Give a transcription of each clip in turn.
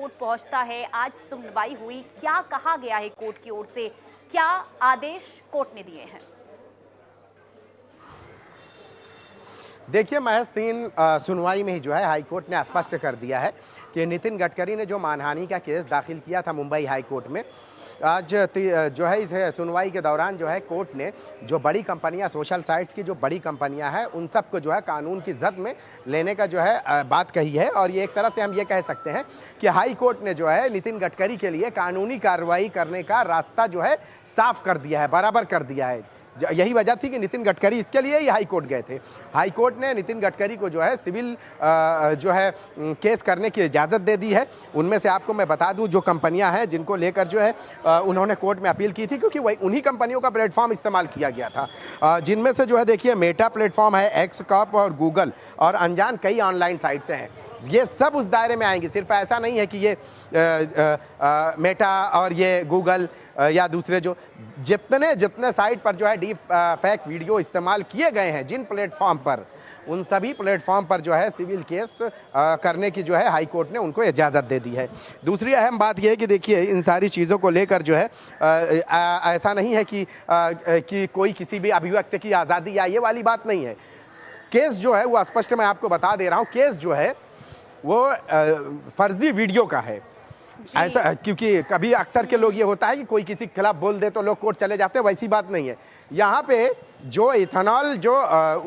Court पहुंचता है। आज सुनवाई हुई, क्या कहा गया है कोर्ट की ओर से, क्या आदेश कोर्ट ने दिए हैं? देखिए, महज 3 सुनवाई में ही जो है हाई कोर्ट ने स्पष्ट कर दिया है कि नितिन गडकरी ने जो मानहानि का केस दाखिल किया था मुंबई हाई कोर्ट में, आज जो है इस सुनवाई के दौरान जो है कोर्ट ने जो बड़ी कंपनियां, सोशल साइट्स की जो बड़ी कंपनियां हैं, उन सबको जो है कानून की जद में लेने का जो है बात कही है। और ये एक तरह से हम ये कह सकते हैं कि हाई कोर्ट ने जो है नितिन गडकरी के लिए कानूनी कार्रवाई करने का रास्ता जो है साफ कर दिया है, बराबर कर दिया है। यही वजह थी कि नितिन गडकरी इसके लिए ही हाई कोर्ट गए थे। हाई कोर्ट ने नितिन गडकरी को जो है सिविल जो है केस करने की इजाज़त दे दी है। उनमें से आपको मैं बता दूं, जो कंपनियां हैं जिनको लेकर जो है उन्होंने कोर्ट में अपील की थी, क्योंकि वही उन्हीं कंपनियों का प्लेटफॉर्म इस्तेमाल किया गया था, जिनमें से जो है देखिए मेटा प्लेटफॉर्म है, एक्स कॉप और गूगल और अनजान कई ऑनलाइन साइट से हैं। ये सब उस दायरे में आएंगे। सिर्फ ऐसा नहीं है कि ये मेटा और ये गूगल या दूसरे जो जितने साइट पर जो है डीप फेक वीडियो इस्तेमाल किए गए हैं जिन प्लेटफॉर्म पर, उन सभी प्लेटफॉर्म पर जो है सिविल केस करने की जो है हाई कोर्ट ने उनको इजाज़त दे दी है। दूसरी अहम बात यह है कि देखिए इन सारी चीज़ों को लेकर जो है ऐसा नहीं है कि कोई किसी भी अभिव्यक्ति की आज़ादी या ये वाली बात नहीं है। केस जो है वो स्पष्ट मैं आपको बता दे रहा हूँ, केस जो है वो फर्जी वीडियो का है। ऐसा क्योंकि कभी अक्सर के लोग ये होता है कि कोई किसी के खिलाफ बोल दे तो लोग कोर्ट चले जाते हैं, वैसी बात नहीं है। यहाँ पे जो इथेनॉल जो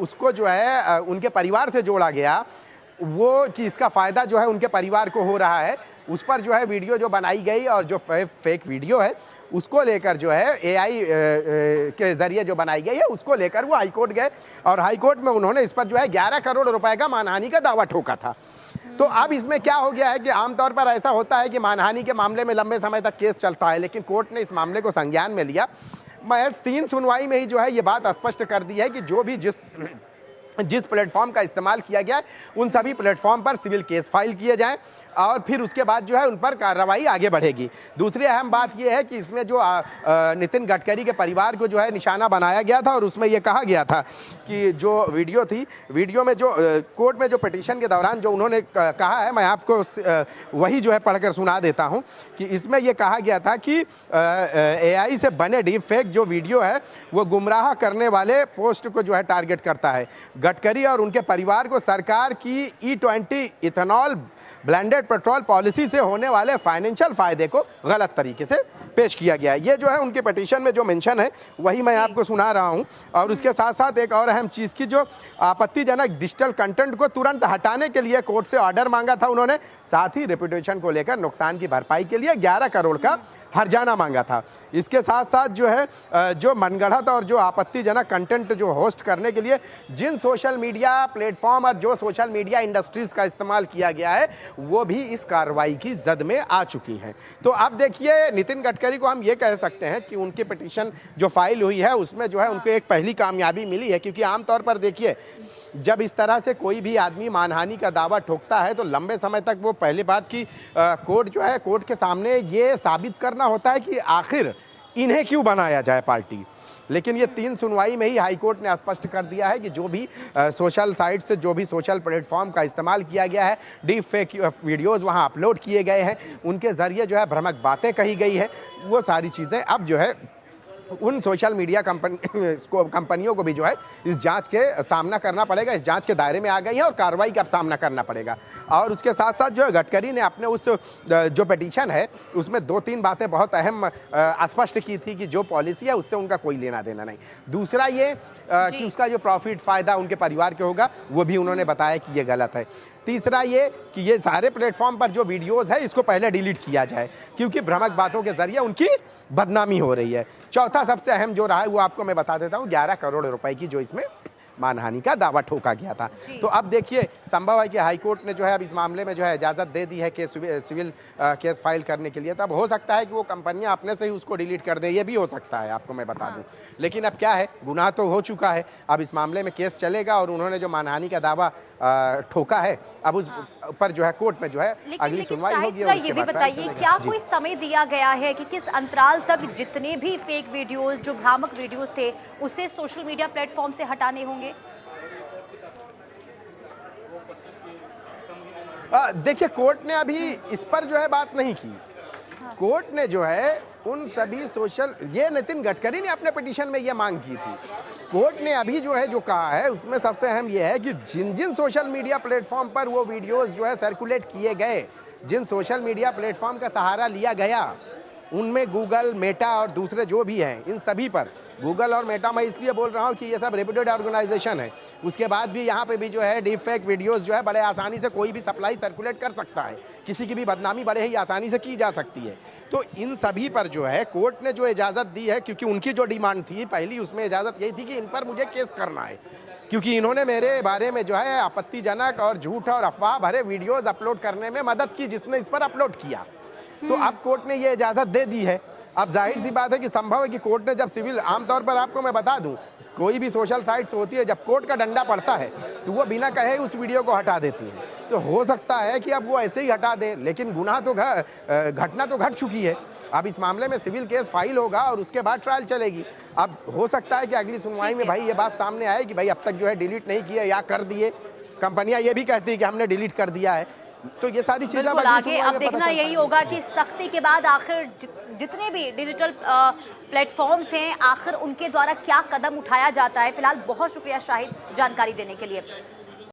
उसको जो है उनके परिवार से जोड़ा गया, वो कि इसका फ़ायदा जो है उनके परिवार को हो रहा है, उस पर जो है वीडियो जो बनाई गई और जो फेक वीडियो है उसको लेकर जो है एआई के ज़रिए जो बनाई गई है उसको लेकर वो हाईकोर्ट गए और हाईकोर्ट में उन्होंने इस पर जो है 11 करोड़ रुपए का मानहानि का दावा ठोका था। तो अब इसमें क्या हो गया है कि आमतौर पर ऐसा होता है कि मानहानि के मामले में लंबे समय तक केस चलता है, लेकिन कोर्ट ने इस मामले को संज्ञान में लिया। महज 3 सुनवाई में ही जो है ये बात स्पष्ट कर दी है कि जो भी जिस प्लेटफॉर्म का इस्तेमाल किया गया है उन सभी प्लेटफॉर्म पर सिविल केस फाइल किए जाएं और फिर उसके बाद जो है उन पर कार्रवाई आगे बढ़ेगी। दूसरी अहम बात यह है कि इसमें जो नितिन गडकरी के परिवार को जो है निशाना बनाया गया था और उसमें यह कहा गया था कि जो वीडियो थी, वीडियो में जो कोर्ट में जो पिटीशन के दौरान जो उन्होंने कहा है, मैं आपको वही जो है पढ़कर सुना देता हूं कि इसमें यह कहा गया था कि एआई से बने डीप फेक जो वीडियो है वो गुमराह करने वाले पोस्ट को जो है टारगेट करता है। गडकरी और उनके परिवार को सरकार की E20 ethanol blended petrol policy से होने वाले फाइनेंशियल फायदे को गलत तरीके से पेश किया गया है। ये जो है उनके पिटीशन में जो मेंशन है वही मैं आपको सुना रहा हूं। और उसके साथ साथ एक और अहम चीज़ की, जो आपत्तिजनक डिजिटल कंटेंट को तुरंत हटाने के लिए कोर्ट से ऑर्डर मांगा था उन्होंने, साथ ही रेपुटेशन को लेकर नुकसान की भरपाई के लिए 11 करोड़ का हर्जाना मांगा था। इसके साथ साथ जो है जो मनगढ़ंत और जो आपत्तिजनक कंटेंट जो होस्ट करने के लिए जिन सोशल मीडिया प्लेटफॉर्म और जो सोशल मीडिया इंडस्ट्रीज का इस्तेमाल किया गया है वो भी इस कार्रवाई की जद में आ चुकी हैं। तो अब देखिए नितिन गडकरी को हम ये कह सकते हैं कि उनकी पिटीशन जो फाइल हुई है उसमें जो है उनको एक पहली कामयाबी मिली है, क्योंकि आमतौर पर देखिए जब इस तरह से कोई भी आदमी मानहानि का दावा ठोकता है तो लंबे समय तक वो पहली बात की कोर्ट जो है कोर्ट के सामने ये साबित करना होता है कि आखिर इन्हें क्यों बनाया जाए पार्टी। लेकिन ये 3 सुनवाई में ही हाई कोर्ट ने स्पष्ट कर दिया है कि जो भी सोशल साइट से जो भी सोशल प्लेटफॉर्म का इस्तेमाल किया गया है, डीप फेक वीडियोज़ वहाँ अपलोड किए गए हैं, उनके ज़रिए जो है भ्रामक बातें कही गई है, वो सारी चीज़ें अब जो है उन सोशल मीडिया कंपनियों को भी जो है इस जांच के सामना करना पड़ेगा, इस जांच के दायरे में आ गई है और कार्रवाई का अब सामना करना पड़ेगा। और उसके साथ साथ जो है गडकरी ने अपने उस जो पिटीशन है उसमें 2-3 बातें बहुत अहम स्पष्ट की थी कि जो पॉलिसी है उससे उनका कोई लेना देना नहीं। दूसरा ये कि उसका जो प्रॉफिट फ़ायदा उनके परिवार के होगा वो भी उन्होंने बताया कि ये गलत है। तीसरा ये कि ये सारे प्लेटफॉर्म पर जो वीडियोस है इसको पहले डिलीट किया जाए, क्योंकि भ्रामक बातों के जरिए उनकी बदनामी हो रही है। चौथा सबसे अहम जो रहा है वो आपको मैं बता देता हूँ, 11 करोड़ रुपए की जो इसमें मानहानि का दावा ठोका गया था। तो अब देखिए संभव है कि हाईकोर्ट ने जो है अब इस मामले में जो है इजाज़त दे दी है कि सिविल केस फाइल करने के लिए। तब हो सकता है कि वो कंपनियां अपने से ही उसको डिलीट कर दें, ये भी हो सकता है, आपको मैं बता दूं। लेकिन अब क्या है, गुनाह तो हो चुका है, अब इस मामले में केस चलेगा और उन्होंने जो मानहानि का दावा ठोका है अब उस पर जो है कोर्ट में जो है अगली सुनवाई होगी। ये भी बताइए क्या कोई समय दिया गया है कि किस अंतराल तक जितने भी फेक वीडियोस, जो भ्रामक वीडियोस थे, उसे सोशल मीडिया प्लेटफॉर्म से हटाने होंगे? देखिए कोर्ट ने अभी इस पर जो है बात नहीं की। कोर्ट ने जो है उन सभी सोशल, ये नितिन गडकरी ने अपने पिटीशन में ये मांग की थी। कोर्ट ने अभी जो है जो कहा है उसमें सबसे अहम ये है कि जिन जिन सोशल मीडिया प्लेटफॉर्म पर वो वीडियोस जो है सर्कुलेट किए गए, जिन सोशल मीडिया प्लेटफॉर्म का सहारा लिया गया, उनमें गूगल, मेटा और दूसरे जो भी हैं, इन सभी पर, गूगल और मेटा मैं इसलिए बोल रहा हूँ कि ये सब रेप्यूटेड ऑर्गेनाइजेशन है, उसके बाद भी यहाँ पे भी जो है डीप फेक वीडियोस जो है बड़े आसानी से कोई भी सप्लाई सर्कुलेट कर सकता है, किसी की भी बदनामी बड़े ही आसानी से की जा सकती है। तो इन सभी पर जो है कोर्ट ने जो इजाज़त दी है, क्योंकि उनकी जो डिमांड थी पहली, उसमें इजाज़त यही थी कि इन पर मुझे केस करना है, क्योंकि इन्होंने मेरे बारे में जो है आपत्तिजनक और झूठ और अफवाह भरे वीडियोज़ अपलोड करने में मदद की, जिसने इस पर अपलोड किया। तो अब कोर्ट ने ये इजाज़त दे दी है। अब जाहिर सी बात है कि संभव है कि कोर्ट ने जब सिविल, आमतौर पर आपको मैं बता दूं, कोई भी सोशल साइट्स होती है, जब कोर्ट का डंडा पड़ता है तो वो बिना कहे उस वीडियो को हटा देती है। तो हो सकता है कि अब वो ऐसे ही हटा दे, लेकिन गुनाह तो घटना तो घट चुकी है। अब इस मामले में सिविल केस फाइल होगा और उसके बाद ट्रायल चलेगी। अब हो सकता है कि अगली सुनवाई में भाई ये बात सामने आए कि भाई अब तक जो है डिलीट नहीं किया या कर दिए। कंपनियां ये भी कहती है कि हमने डिलीट कर दिया है। तो ये सारी चीजें बिल्कुल आगे अब देखना यही होगा कि सख्ती के बाद आखिर जितने भी डिजिटल प्लेटफॉर्म्स हैं, आखिर उनके द्वारा क्या कदम उठाया जाता है। फिलहाल बहुत शुक्रिया शाहिद जानकारी देने के लिए।